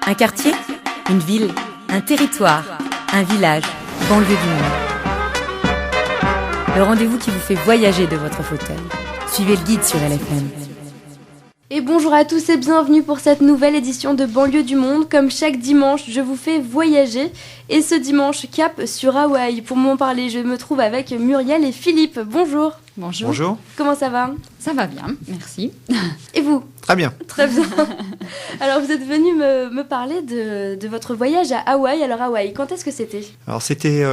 Un quartier, une ville, un territoire, un village, banlieue du monde. Le rendez-vous qui vous fait voyager de votre fauteuil. Suivez le guide sur LFM. Et bonjour à tous et bienvenue pour cette nouvelle édition de Banlieue du Monde. Comme chaque dimanche, je vous fais voyager. Et ce dimanche, cap sur Hawaï. Pour m'en parler, je me trouve avec Muriel et Philippe. Bonjour. Bonjour. Bonjour. Comment ça va ? Ça va bien, merci. Et vous ? Très bien. Très bien. Alors vous êtes venu me parler de votre voyage à Hawaï. Alors Hawaï, quand est-ce que c'était ? Alors c'était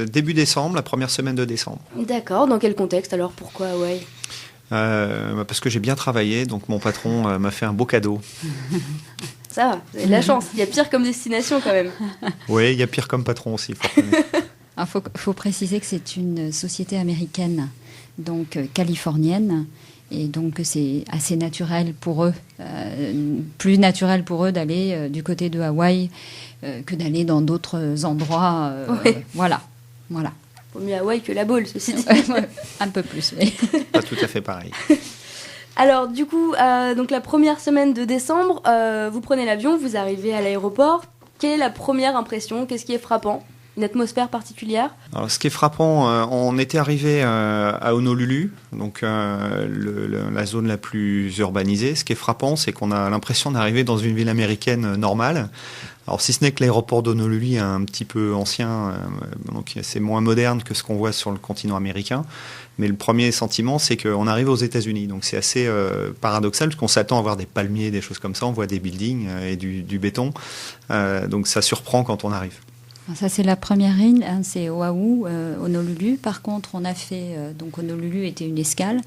début décembre, la première semaine de décembre. D'accord, dans quel contexte alors ? Pourquoi Hawaï ? Parce que j'ai bien travaillé, donc mon patron m'a fait un beau cadeau. Ça va, vous avez de la chance. Il y a pire comme destination quand même. Oui, il y a pire comme patron aussi. Il faut préciser que c'est une société américaine, donc californienne, et donc c'est assez naturel pour eux, plus naturel pour eux d'aller du côté de Hawaï que d'aller dans d'autres endroits. Oui. Voilà. Vaut mieux Hawaï que la Baule, ceci dit. Un peu plus, oui. Pas tout à fait pareil. Alors du coup, donc la première semaine de décembre, vous prenez l'avion, vous arrivez à l'aéroport. Quelle est la première impression ? Qu'est-ce qui est frappant ? Une atmosphère particulière ? Alors, ce qui est frappant, on était arrivé à Honolulu, donc la zone la plus urbanisée. Ce qui est frappant, c'est qu'on a l'impression d'arriver dans une ville américaine normale. Alors, si ce n'est que l'aéroport d'Honolulu est un petit peu ancien, donc c'est moins moderne que ce qu'on voit sur le continent américain. Mais le premier sentiment, c'est qu'on arrive aux États-Unis. Donc, c'est assez paradoxal, parce qu'on s'attend à voir des palmiers, des choses comme ça. On voit des buildings et du béton. Donc, ça surprend quand on arrive. Ça, c'est la première ligne, hein, c'est Oahu, Honolulu. Par contre, on a fait, donc Honolulu était une escale.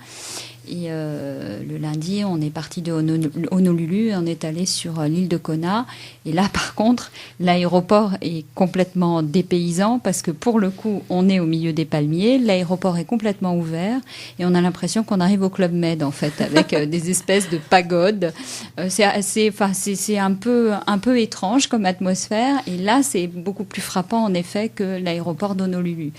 Et le lundi, on est parti de Honolulu et on est allé sur l'île de Kona. Et là, par contre, l'aéroport est complètement dépaysant parce que pour le coup, on est au milieu des palmiers. L'aéroport est complètement ouvert et on a l'impression qu'on arrive au Club Med, en fait, avec des espèces de pagodes. C'est un peu étrange comme atmosphère. Et là, c'est beaucoup plus frappant, en effet, que l'aéroport d'Honolulu.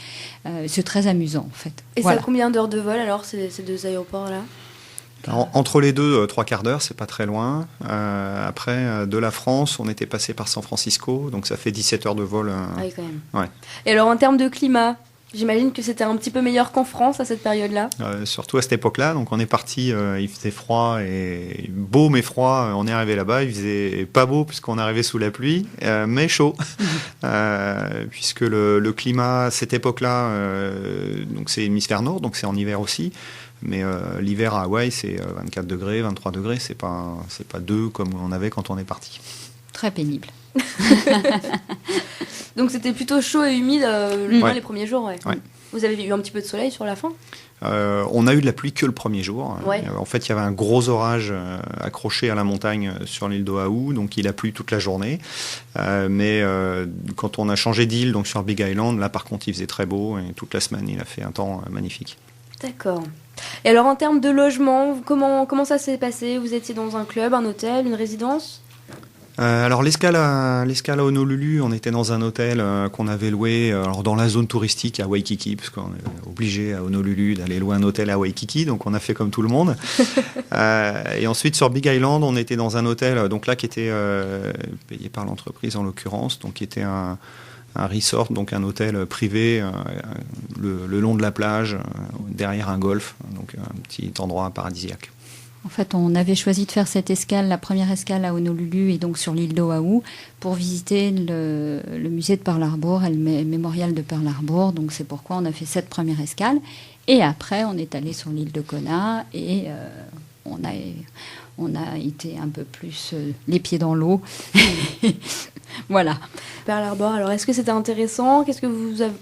C'est très amusant, en fait. Et voilà. ça a combien d'heures de vol alors, ces deux aéroports-là ? Entre les deux, 3/4 d'heure, c'est pas très loin. Après, de la France, on était passé par San Francisco, donc ça fait 17 heures de vol. Ah oui, quand même. Ouais. Et alors, en termes de climat, j'imagine que c'était un petit peu meilleur qu'en France à cette période-là ? Surtout à cette époque-là, donc on est parti, il faisait froid et beau mais froid. On est arrivé là-bas, il faisait pas beau puisqu'on est arrivé sous la pluie, mais chaud, puisque le climat à cette époque-là, donc c'est hémisphère nord, donc c'est en hiver aussi. Mais l'hiver à Hawaï, c'est 24 degrés, 23 degrés, c'est pas 2 comme on avait quand on est parti. Très pénible. Donc c'était plutôt chaud et humide Ouais. les premiers jours, ouais. Ouais. Vous avez eu un petit peu de soleil sur la fin ? On a eu de la pluie que le premier jour. Ouais. En fait, il y avait un gros orage accroché à la montagne sur l'île d'Oahu, donc il a plu toute la journée. Mais quand on a changé d'île, donc sur Big Island, là par contre il faisait très beau et toute la semaine il a fait un temps magnifique. D'accord. Et alors en termes de logement, comment ça s'est passé ? Vous étiez dans un club, un hôtel, une résidence ? Alors l'escale à Honolulu, on était dans un hôtel qu'on avait loué alors dans la zone touristique à Waikiki, parce qu'on est obligé à Honolulu d'aller louer un hôtel à Waikiki, donc on a fait comme tout le monde. Et ensuite sur Big Island, on était dans un hôtel donc là qui était payé par l'entreprise en l'occurrence, donc qui était un resort, donc un hôtel privé le long de la plage, derrière un golfe, donc un petit endroit paradisiaque. En fait, on avait choisi de faire cette escale, la première escale à Honolulu et donc sur l'île d'Oahu, pour visiter le musée de Pearl Harbor et le mémorial de Pearl Harbor. Donc c'est pourquoi on a fait cette première escale. Et après, on est allé sur l'île de Kona et on a été un peu plus les pieds dans l'eau. Voilà. Pearl Harbor, alors est-ce que c'était intéressant ? Qu'est-ce que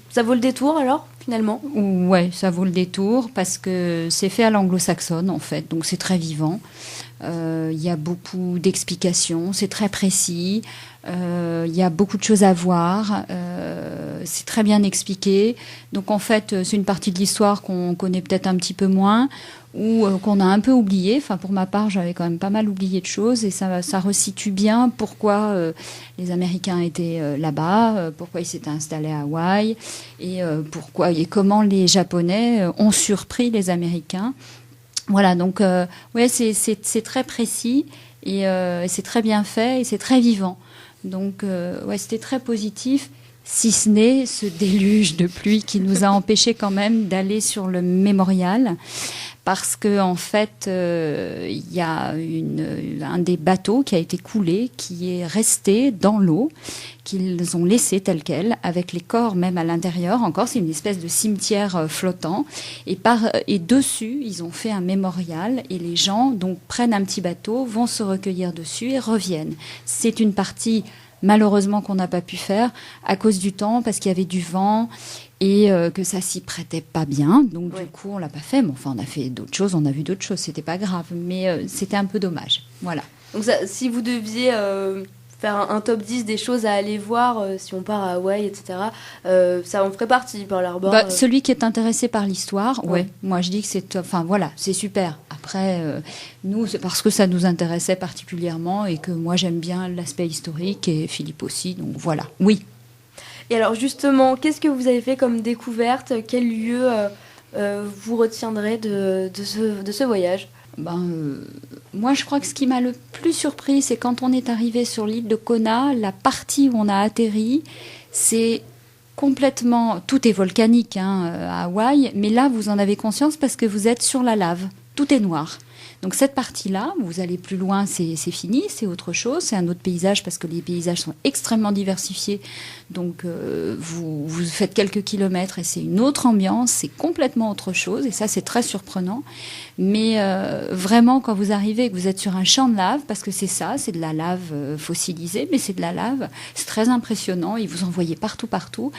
ça vaut le détour alors, finalement ? Ouais, ça vaut le détour parce que c'est fait à l'anglo-saxonne en fait, donc c'est très vivant. Il y a beaucoup d'explications, c'est très précis. Il y a beaucoup de choses à voir. C'est très bien expliqué. Donc en fait, c'est une partie de l'histoire qu'on connaît peut-être un petit peu moins ou qu'on a un peu oublié. Enfin, pour ma part, j'avais quand même pas mal oublié de choses et ça resitue bien pourquoi les Américains étaient là-bas, pourquoi ils s'étaient installés à Hawaï et pourquoi et comment les Japonais ont surpris les Américains. Voilà, donc ouais, c'est très précis et c'est très bien fait et c'est très vivant. Donc, c'était très positif, si ce n'est ce déluge de pluie qui nous a empêchés quand même d'aller sur le mémorial. Parce qu'en fait, il y a un des bateaux qui a été coulé, qui est resté dans l'eau, qu'ils ont laissé tel quel, avec les corps même à l'intérieur. Encore, c'est une espèce de cimetière flottant. Et dessus, ils ont fait un mémorial. Et les gens donc prennent un petit bateau, vont se recueillir dessus et reviennent. C'est une partie, malheureusement, qu'on n'a pas pu faire à cause du temps, parce qu'il y avait du vent et que ça s'y prêtait pas bien. Donc, du coup, on l'a pas fait. Mais enfin, on a fait d'autres choses, on a vu d'autres choses. C'était pas grave. Mais c'était un peu dommage. Voilà. Donc, si vous deviez faire un top 10 des choses à aller voir, si on part à Hawaï, etc., ça en ferait partie, Pearl Harbor. Celui qui est intéressé par l'histoire, moi je dis que c'est super. Après, nous, c'est parce que ça nous intéressait particulièrement et que moi j'aime bien l'aspect historique et Philippe aussi, donc voilà, oui. Et alors justement, qu'est-ce que vous avez fait comme découverte? Quel lieu vous retiendrez de ce voyage? Moi, je crois que ce qui m'a le plus surpris, c'est quand on est arrivé sur l'île de Kona, la partie où on a atterri, c'est complètement... Tout est volcanique à Hawaï, mais là, vous en avez conscience parce que vous êtes sur la lave. Tout est noir. Donc cette partie-là, vous allez plus loin, c'est fini, c'est autre chose, c'est un autre paysage parce que les paysages sont extrêmement diversifiés. Donc vous faites quelques kilomètres et c'est une autre ambiance, c'est complètement autre chose et ça c'est très surprenant. Mais vraiment quand vous arrivez et que vous êtes sur un champ de lave, parce que c'est ça, c'est de la lave fossilisée, mais c'est de la lave, c'est très impressionnant, ils vous en voyez partout.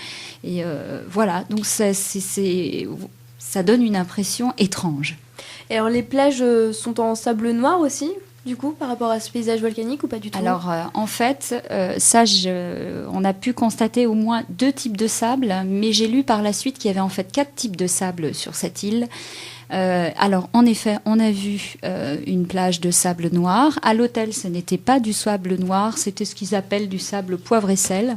Et voilà, donc ça donne une impression étrange. Et alors les plages sont en sable noir aussi, du coup, par rapport à ce paysage volcanique ou pas du tout? Alors en fait, on a pu constater au moins 2 types de sable, mais j'ai lu par la suite qu'il y avait en fait 4 types de sable sur cette île. Alors, en effet, on a vu une plage de sable noir. À l'hôtel, ce n'était pas du sable noir, c'était ce qu'ils appellent du sable poivre et sel.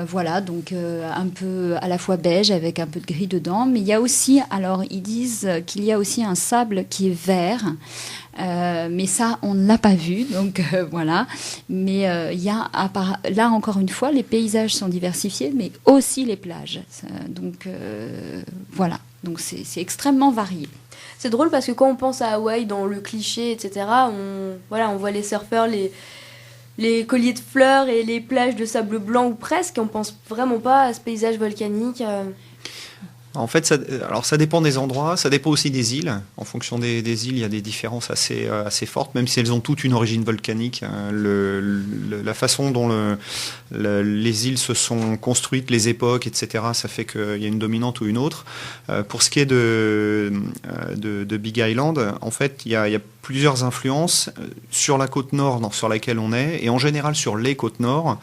Voilà, donc un peu à la fois beige avec un peu de gris dedans. Mais il y a aussi, alors ils disent qu'il y a aussi un sable qui est vert. Mais ça, on ne l'a pas vu, donc voilà. Mais il y a, là encore une fois, les paysages sont diversifiés, mais aussi les plages. Donc voilà. Donc c'est extrêmement varié. C'est drôle parce que quand on pense à Hawaï dans le cliché, etc., on voit les surfeurs, les colliers de fleurs et les plages de sable blanc ou presque. On pense vraiment pas à ce paysage volcanique. En fait, ça dépend des endroits, ça dépend aussi des îles. En fonction des îles, il y a des différences assez fortes, même si elles ont toutes une origine volcanique. La façon dont les îles se sont construites, les époques, etc., ça fait qu'il y a une dominante ou une autre. Pour ce qui est de Big Island, en fait, il y a plusieurs influences sur la côte nord sur laquelle on est, et en général sur les côtes nord.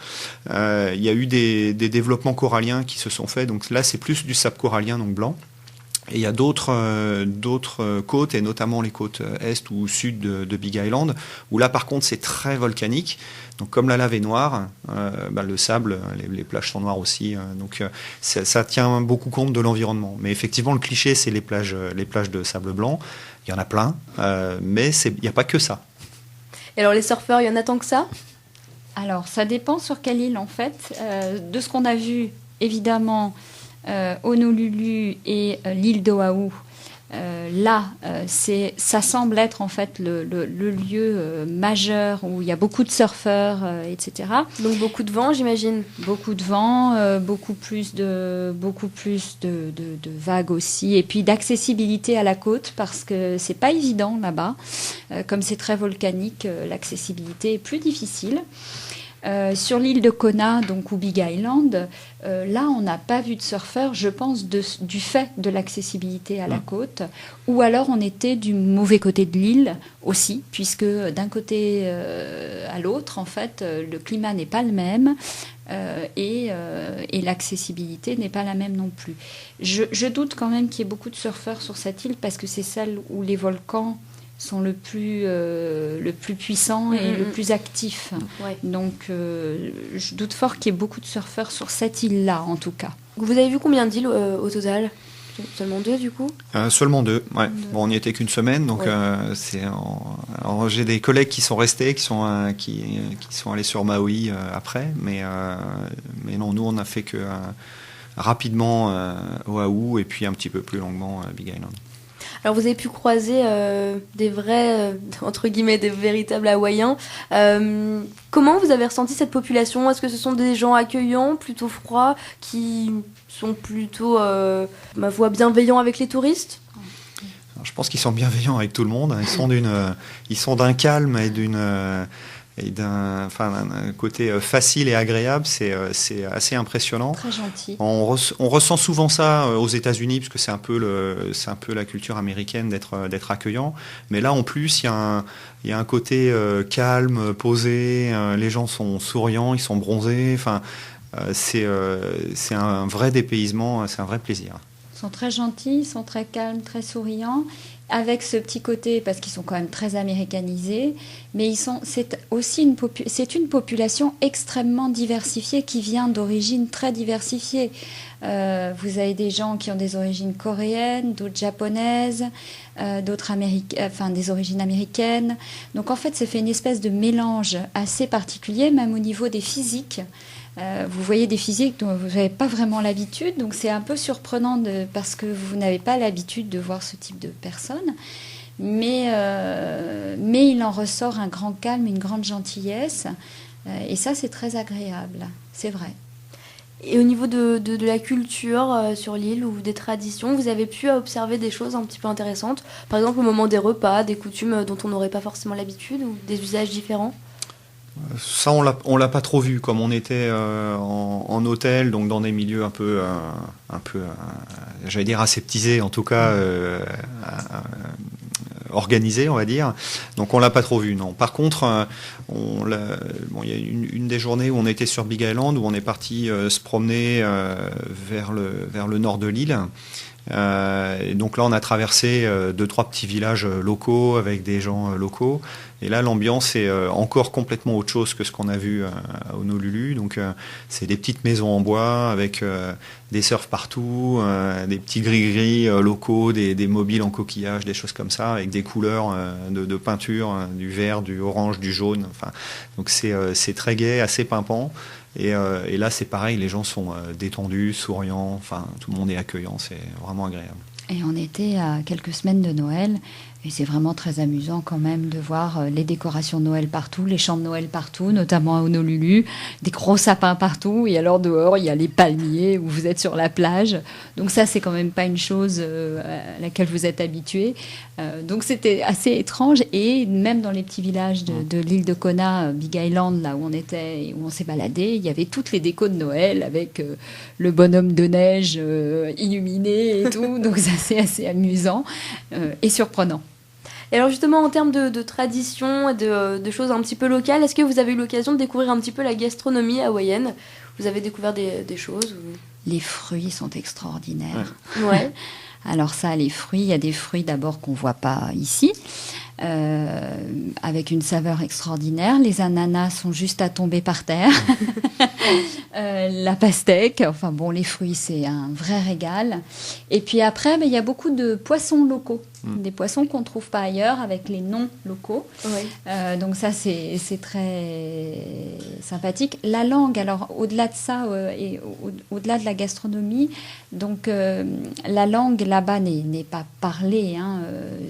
Il y a eu des développements coralliens qui se sont faits, donc là c'est plus du sable corallien, donc blanc. Et il y a d'autres côtes, et notamment les côtes est ou sud de Big Island, où là par contre c'est très volcanique. Donc comme la lave est noire, le sable, les plages sont noires aussi. Donc ça tient beaucoup compte de l'environnement. Mais effectivement, le cliché, c'est les plages de sable blanc. Il y en a plein, mais il n'y a pas que ça. Et alors les surfeurs, il y en a tant que ça? Alors ça dépend sur quelle île en fait. De ce qu'on a vu, évidemment, Honolulu et l'île d'Oahu, ça semble être en fait le lieu majeur où il y a beaucoup de surfeurs, etc. Donc beaucoup de vent, j'imagine. Beaucoup de vent, beaucoup plus de vagues aussi, et puis d'accessibilité à la côte parce que c'est pas évident là-bas. Comme c'est très volcanique, l'accessibilité est plus difficile. Sur l'île de Kona, donc ou Big Island, là on n'a pas vu de surfeurs, je pense, du fait de l'accessibilité à la côte, ou alors on était du mauvais côté de l'île aussi, puisque d'un côté à l'autre, en fait, le climat n'est pas le même et l'accessibilité n'est pas la même non plus. Je doute quand même qu'il y ait beaucoup de surfeurs sur cette île, parce que c'est celle où les volcans sont le plus puissant et le plus actif. Ouais. Donc, je doute fort qu'il y ait beaucoup de surfeurs sur cette île-là, en tout cas. Vous avez vu combien d'îles au total? Seulement 2 du coup? Seulement 2, ouais. Deux. Bon, on n'y était qu'une semaine, donc Ouais. Alors, j'ai des collègues qui sont restés, qui sont allés sur Maui après, mais non, nous on a fait que rapidement Oahu et puis un petit peu plus longuement Big Island. Alors vous avez pu croiser des vrais, entre guillemets, des véritables Hawaïens. Comment vous avez ressenti cette population? Est-ce que ce sont des gens accueillants, plutôt froids, qui sont plutôt, ma foi, bienveillants avec les touristes? Alors, je pense qu'ils sont bienveillants avec tout le monde. Ils sont d'un calme et d'un côté facile et agréable. C'est assez impressionnant. Très gentil. On ressent souvent ça aux États-Unis, parce que c'est un peu la culture américaine d'être accueillant. Mais là, en plus, il y a un côté calme, posé. Les gens sont souriants, ils sont bronzés. Enfin, c'est un vrai dépaysement, c'est un vrai plaisir. Ils sont très gentils, ils sont très calmes, très souriants, avec ce petit côté, parce qu'ils sont quand même très américanisés, mais c'est aussi une population extrêmement diversifiée qui vient d'origines très diversifiées. Vous avez des gens qui ont des origines coréennes, d'autres japonaises, d'autres des origines américaines. Donc en fait, ça fait une espèce de mélange assez particulier, même au niveau des physiques. Vous voyez des physiques dont vous n'avez pas vraiment l'habitude, donc c'est un peu surprenant parce que vous n'avez pas l'habitude de voir ce type de personnes. Mais il en ressort un grand calme, une grande gentillesse, et ça c'est très agréable, c'est vrai. Et au niveau de la culture sur l'île ou des traditions, vous avez pu observer des choses un petit peu intéressantes? Par exemple, au moment des repas, des coutumes dont on n'aurait pas forcément l'habitude ou des usages différents? Ça, on l'a pas trop vu, comme on était en hôtel, donc dans des milieux un peu, j'allais dire aseptisés, en tout cas organisés, on va dire. Donc on l'a pas trop vu, non. Par contre, il y a une des journées où on était sur Big Island, où on est parti se promener vers le nord de l'île. Et donc là, on a traversé 2-3 petits villages locaux avec des gens locaux. Et là, l'ambiance est encore complètement autre chose que ce qu'on a vu à Honolulu. Donc, c'est des petites maisons en bois avec des surfs partout, des petits gris-gris locaux, des mobiles en coquillage, des choses comme ça, avec des couleurs de peinture, du vert, du orange, du jaune. Enfin, donc, c'est très gai, assez pimpant. Et là, c'est pareil, les gens sont détendus, souriants, enfin, tout le monde est accueillant, c'est vraiment agréable. Et on était à quelques semaines de Noël, et c'est vraiment très amusant quand même de voir les décorations de Noël partout, les champs de Noël partout, notamment à Honolulu, des gros sapins partout, et alors dehors, il y a les palmiers où vous êtes sur la plage. Donc ça, c'est quand même pas une chose à laquelle vous êtes habitué. Donc c'était assez étrange, et même dans les petits villages de l'île de Kona, Big Island, là où on était, où on s'est baladé, il y avait toutes les décos de Noël avec le bonhomme de neige illuminé et tout. Donc ça, c'est assez amusant et surprenant. Et alors justement, en termes de traditions et de choses un petit peu locales, est-ce que vous avez eu l'occasion de découvrir un petit peu la gastronomie hawaïenne? Vous avez découvert des choses Les fruits sont extraordinaires. Ouais. Alors ça, les fruits, il y a des fruits d'abord qu'on ne voit pas ici, avec une saveur extraordinaire. Les ananas sont juste à tomber par terre. La pastèque, enfin bon, les fruits, c'est un vrai régal. Et puis après, il y a beaucoup de poissons locaux, des poissons qu'on ne trouve pas ailleurs, avec les noms locaux. Ouais. Donc ça, c'est très sympathique. La langue, alors au-delà de ça, et au-delà de la gastronomie, donc la langue là-bas n'est pas parlée, hein,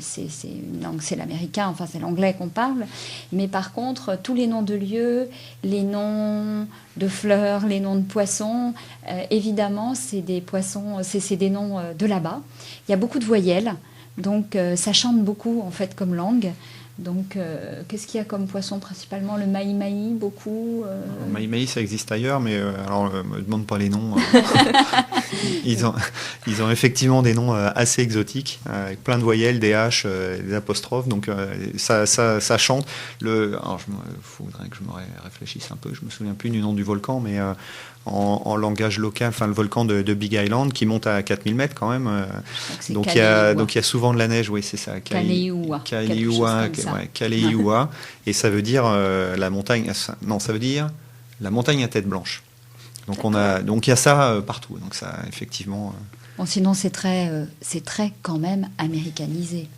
c'est une langue, c'est l'américain, enfin c'est l'anglais qu'on parle, mais par contre tous les noms de lieux, les noms de fleurs, les noms de poissons, évidemment c'est des poissons, c'est des noms de là-bas. Il y a beaucoup de voyelles, donc ça chante beaucoup en fait comme langue. Donc, qu'est-ce qu'il y a comme poisson principalement? Le mahi-mahi, beaucoup. Le mahi-mahi, ça existe ailleurs, mais alors, me demande pas les noms. Ils ont effectivement des noms assez exotiques, avec plein de voyelles, des H, des apostrophes. Donc, ça chante. Alors, faudrait que je me réfléchisse un peu. Je me souviens plus du nom du volcan, mais en langage local, enfin le volcan de Big Island qui monte à 4000 mètres quand même. Donc il y a souvent de la neige, oui, c'est ça. Kaleiua. Kaleiua. Et ça veut dire la montagne. Non, ça veut dire la montagne à tête blanche. Donc il y a ça partout. Donc ça, effectivement, Bon, sinon, c'est très quand même américanisé.